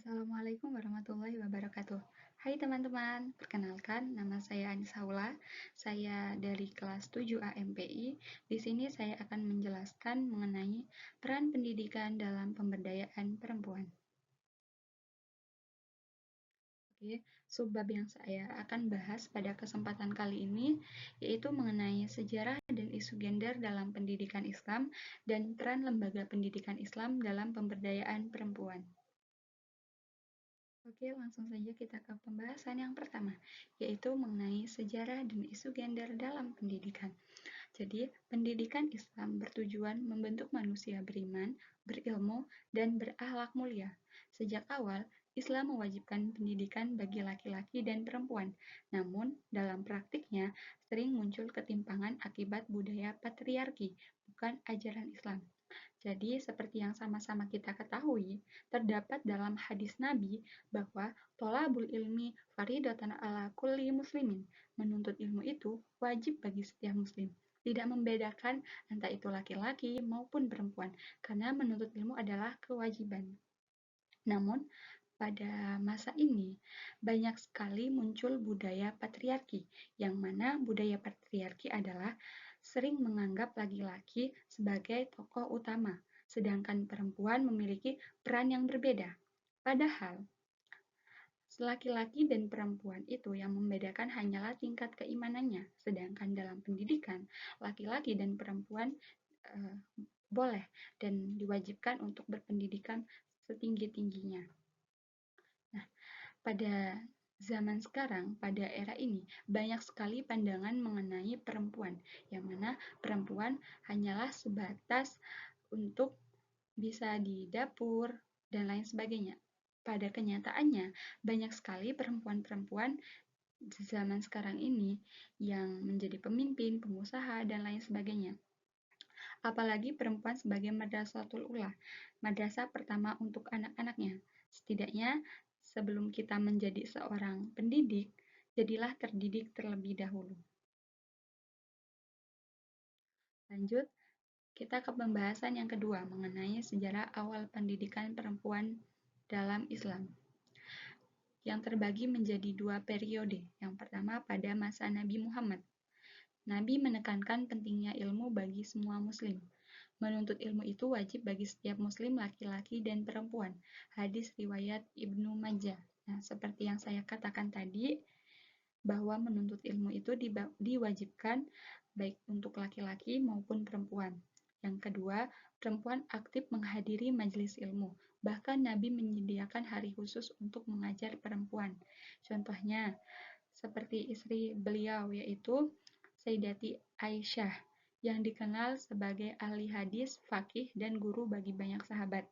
Assalamualaikum warahmatullahi wabarakatuh. Hai teman-teman, perkenalkan nama saya Anissa Haula. Saya dari kelas 7 AMPI. Di sini saya akan menjelaskan mengenai peran pendidikan dalam pemberdayaan perempuan. Oke, subbab yang saya akan bahas pada kesempatan kali ini yaitu mengenai sejarah dan isu gender dalam pendidikan Islam dan peran lembaga pendidikan Islam dalam pemberdayaan perempuan. Oke, langsung saja kita ke pembahasan yang pertama, yaitu mengenai sejarah dan isu gender dalam pendidikan. Jadi, pendidikan Islam bertujuan membentuk manusia beriman, berilmu, dan berakhlak mulia. Sejak awal, Islam mewajibkan pendidikan bagi laki-laki dan perempuan. Namun, dalam praktiknya, sering muncul ketimpangan akibat budaya patriarki, bukan ajaran Islam. Jadi, seperti yang sama-sama kita ketahui, terdapat dalam hadis Nabi bahwa tolabul ilmi faridatan ala kulli muslimin. Menuntut ilmu itu wajib bagi setiap muslim. Tidak membedakan entah itu laki-laki maupun perempuan, karena menuntut ilmu adalah kewajiban. Namun, pada masa ini, banyak sekali muncul budaya patriarki, yang mana budaya patriarki adalah sering menganggap laki-laki sebagai tokoh utama, sedangkan perempuan memiliki peran yang berbeda. Padahal, laki-laki dan perempuan itu yang membedakan hanyalah tingkat keimanannya, sedangkan dalam pendidikan, laki-laki dan perempuan boleh dan diwajibkan untuk berpendidikan setinggi-tingginya. Nah, pada zaman sekarang, pada era ini, banyak sekali pandangan mengenai perempuan, yang mana perempuan hanyalah sebatas untuk bisa di dapur dan lain sebagainya. Pada kenyataannya, banyak sekali perempuan-perempuan zaman sekarang ini yang menjadi pemimpin, pengusaha, dan lain sebagainya. Apalagi perempuan sebagai madrasatul ula, madrasah pertama untuk anak-anaknya. Setidaknya, sebelum kita menjadi seorang pendidik, jadilah terdidik terlebih dahulu. Lanjut, kita ke pembahasan yang kedua mengenai sejarah awal pendidikan perempuan dalam Islam, yang terbagi menjadi dua periode. Yang pertama pada masa Nabi Muhammad. Nabi menekankan pentingnya ilmu bagi semua muslim. Menuntut ilmu itu wajib bagi setiap muslim laki-laki dan perempuan. Hadis riwayat Ibnu Majah. Nah, seperti yang saya katakan tadi, bahwa menuntut ilmu itu diwajibkan baik untuk laki-laki maupun perempuan. Yang kedua, perempuan aktif menghadiri majelis ilmu. Bahkan Nabi menyediakan hari khusus untuk mengajar perempuan. Contohnya, seperti istri beliau, yaitu Sayyidati Aisyah, yang dikenal sebagai ahli hadis, fakih, dan guru bagi banyak sahabat.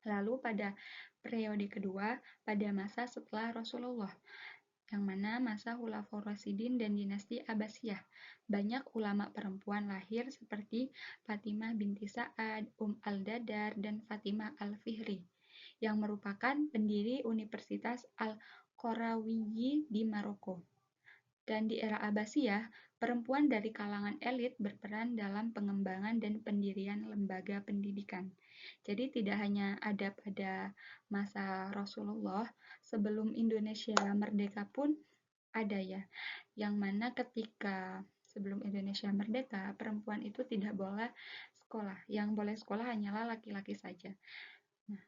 Lalu pada periode kedua, pada masa setelah Rasulullah, yang mana masa Khulafaur Rasyidin dan dinasti Abbasiyah. Banyak ulama perempuan lahir seperti Fatimah binti Sa'ad, Al-Dadar, dan Fatimah Al-Fihri, yang merupakan pendiri Universitas Al-Qarawiyyi di Maroko. Dan di era Abbasiyah, perempuan dari kalangan elit berperan dalam pengembangan dan pendirian lembaga pendidikan. Jadi tidak hanya ada pada masa Rasulullah, sebelum Indonesia merdeka pun ada ya, yang mana ketika sebelum Indonesia merdeka, perempuan itu tidak boleh sekolah. Yang boleh sekolah hanyalah laki-laki saja. Nah,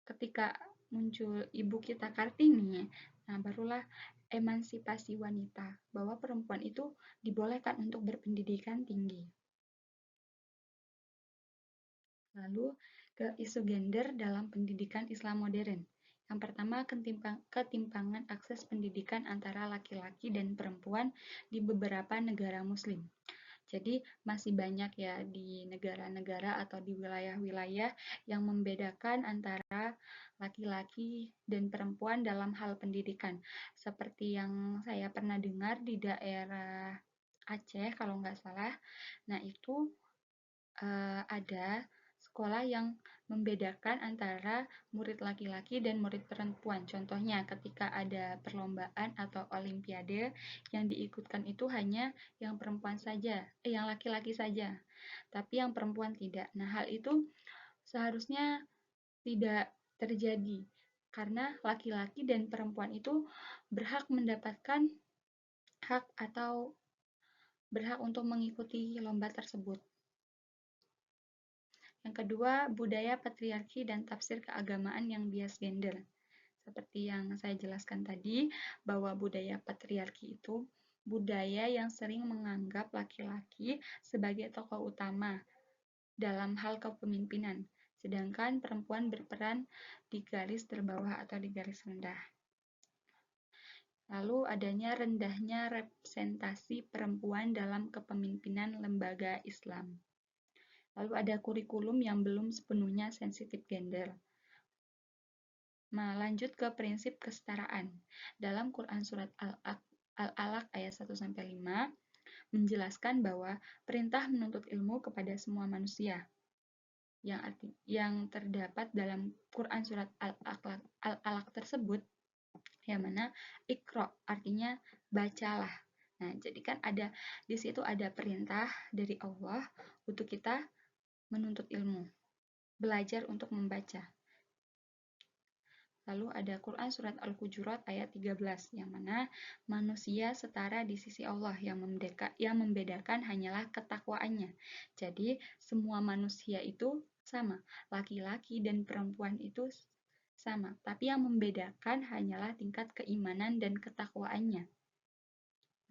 ketika muncul Ibu kita Kartini, nah barulah emansipasi wanita, bahwa perempuan itu dibolehkan untuk berpendidikan tinggi. Lalu ke isu gender dalam pendidikan Islam modern. Yang pertama, ketimpangan akses pendidikan antara laki-laki dan perempuan di beberapa negara muslim. Jadi masih banyak ya di negara-negara atau di wilayah-wilayah yang membedakan antara laki-laki dan perempuan dalam hal pendidikan. Seperti yang saya pernah dengar di daerah Aceh kalau nggak salah. Nah itu ada sekolah yang membedakan antara murid laki-laki dan murid perempuan. Contohnya ketika ada perlombaan atau olimpiade yang diikutkan itu hanya yang perempuan saja, yang laki-laki saja, tapi yang perempuan tidak. Nah, hal itu seharusnya tidak terjadi, karena laki-laki dan perempuan itu berhak mendapatkan hak atau berhak untuk mengikuti lomba tersebut. Yang kedua, budaya patriarki dan tafsir keagamaan yang bias gender. Seperti yang saya jelaskan tadi, bahwa budaya patriarki itu budaya yang sering menganggap laki-laki sebagai tokoh utama dalam hal kepemimpinan, sedangkan perempuan berperan di garis terbawah atau di garis rendah. Lalu adanya rendahnya representasi perempuan dalam kepemimpinan lembaga Islam. Lalu ada kurikulum yang belum sepenuhnya sensitif gender. Nah, lanjut ke prinsip kesetaraan. Dalam Quran Surat Al-Alaq ayat 1-5 menjelaskan bahwa perintah menuntut ilmu kepada semua manusia yang terdapat dalam Quran Surat Al-Alaq tersebut, yang mana Iqra artinya bacalah. Nah, jadi kan di situ ada perintah dari Allah untuk kita menuntut ilmu, belajar untuk membaca. Lalu ada Quran Surat Al-Hujurat ayat 13, yang mana manusia setara di sisi Allah, yang membedakan hanyalah ketakwaannya. Jadi, semua manusia itu sama, laki-laki dan perempuan itu sama, tapi yang membedakan hanyalah tingkat keimanan dan ketakwaannya.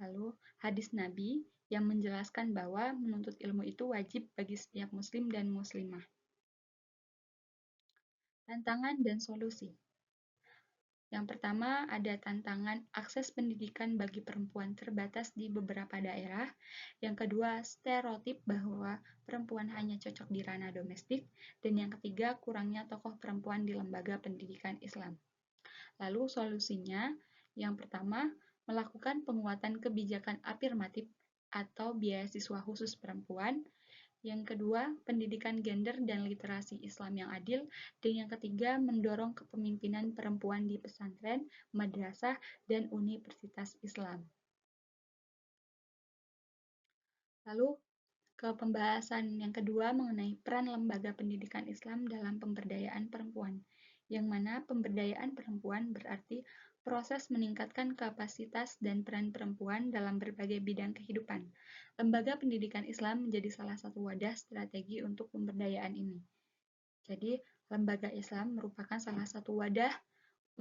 Lalu, hadis Nabi yang menjelaskan bahwa menuntut ilmu itu wajib bagi setiap muslim dan muslimah. Tantangan dan solusi. Yang pertama, ada tantangan akses pendidikan bagi perempuan terbatas di beberapa daerah. Yang kedua, stereotip bahwa perempuan hanya cocok di ranah domestik. Dan yang ketiga, kurangnya tokoh perempuan di lembaga pendidikan Islam. Lalu solusinya, yang pertama, melakukan penguatan kebijakan afirmatif atau beasiswa khusus perempuan. Yang kedua, pendidikan gender dan literasi Islam yang adil. Dan yang ketiga, mendorong kepemimpinan perempuan di pesantren, madrasah, dan universitas Islam. Lalu, ke pembahasan yang kedua mengenai peran lembaga pendidikan Islam dalam pemberdayaan perempuan. Yang mana pemberdayaan perempuan berarti proses meningkatkan kapasitas dan peran perempuan dalam berbagai bidang kehidupan. Lembaga pendidikan Islam menjadi salah satu wadah strategi untuk pemberdayaan ini. Jadi, lembaga Islam merupakan salah satu wadah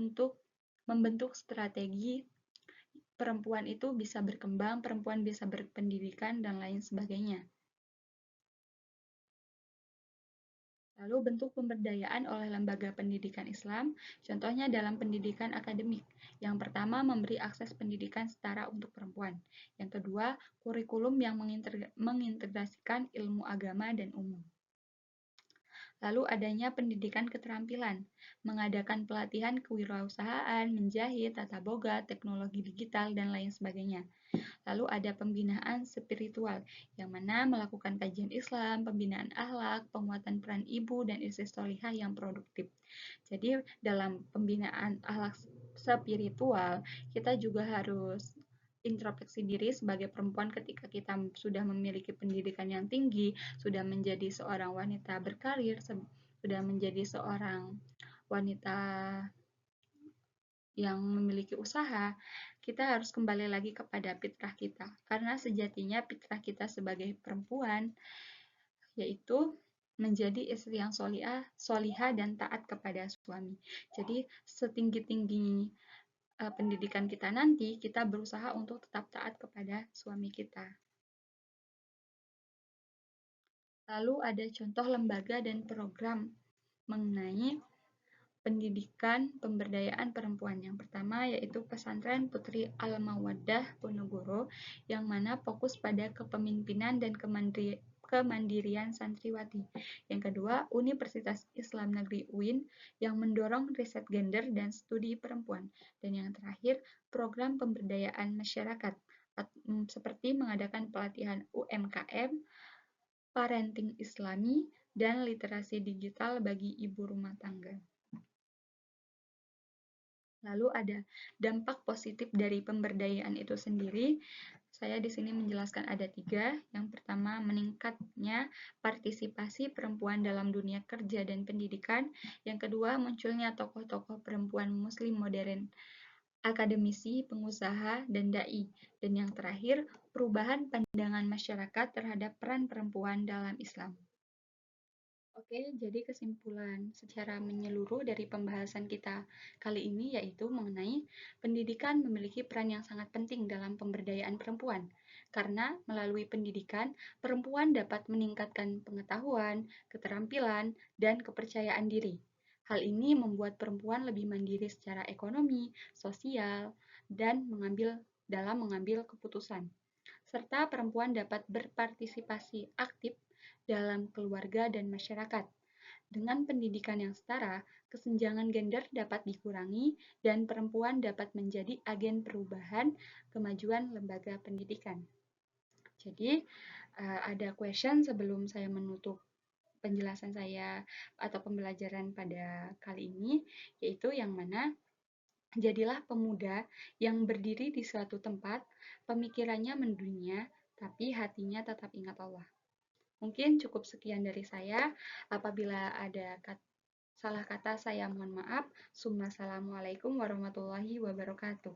untuk membentuk strategi perempuan itu bisa berkembang, perempuan bisa berpendidikan, dan lain sebagainya. Lalu bentuk pemberdayaan oleh lembaga pendidikan Islam, contohnya dalam pendidikan akademik. Yang pertama, memberi akses pendidikan setara untuk perempuan. Yang kedua, kurikulum yang mengintegrasikan ilmu agama dan umum. Lalu adanya pendidikan keterampilan, mengadakan pelatihan kewirausahaan, menjahit, tata boga, teknologi digital, dan lain sebagainya. Lalu ada pembinaan spiritual, yang mana melakukan kajian Islam, pembinaan akhlak, penguatan peran ibu dan istri sholihah yang produktif. Jadi dalam pembinaan akhlak spiritual, kita juga harus introspeksi diri sebagai perempuan ketika kita sudah memiliki pendidikan yang tinggi, sudah menjadi seorang wanita berkarir, sudah menjadi seorang wanita yang memiliki usaha, kita harus kembali lagi kepada fitrah kita. Karena sejatinya fitrah kita sebagai perempuan yaitu menjadi istri yang solihah dan taat kepada suami. Jadi setinggi-tinggi pendidikan kita nanti, kita berusaha untuk tetap taat kepada suami kita. Lalu ada contoh lembaga dan program mengenai pendidikan pemberdayaan perempuan. Yang pertama yaitu Pesantren Putri Al-Mawaddah Ponorogo, yang mana fokus pada kepemimpinan dan kemandirian santriwati. Yang kedua, Universitas Islam Negeri UIN yang mendorong riset gender dan studi perempuan. Dan yang terakhir, program pemberdayaan masyarakat seperti mengadakan pelatihan UMKM, parenting Islami, dan literasi digital bagi ibu rumah tangga. Lalu ada dampak positif dari pemberdayaan itu sendiri, Saya di sini menjelaskan ada 3. Yang pertama, meningkatnya partisipasi perempuan dalam dunia kerja dan pendidikan. Yang kedua, munculnya tokoh-tokoh perempuan muslim modern, akademisi, pengusaha, dan dai. Dan yang terakhir, perubahan pandangan masyarakat terhadap peran perempuan dalam Islam. Oke, jadi kesimpulan secara menyeluruh dari pembahasan kita kali ini yaitu mengenai pendidikan memiliki peran yang sangat penting dalam pemberdayaan perempuan. Karena melalui pendidikan, perempuan dapat meningkatkan pengetahuan, keterampilan, dan kepercayaan diri. Hal ini membuat perempuan lebih mandiri secara ekonomi, sosial, dan mengambil keputusan serta perempuan dapat berpartisipasi aktif dalam keluarga dan masyarakat. Dengan pendidikan yang setara, kesenjangan gender dapat dikurangi dan perempuan dapat menjadi agen perubahan kemajuan lembaga pendidikan. Jadi, ada question sebelum saya menutup penjelasan saya atau pembelajaran pada kali ini, yaitu yang mana jadilah pemuda yang berdiri di suatu tempat, pemikirannya mendunia, tapi hatinya tetap ingat Allah. Mungkin cukup sekian dari saya. Apabila ada salah kata, saya mohon maaf. Assalamualaikum warahmatullahi wabarakatuh.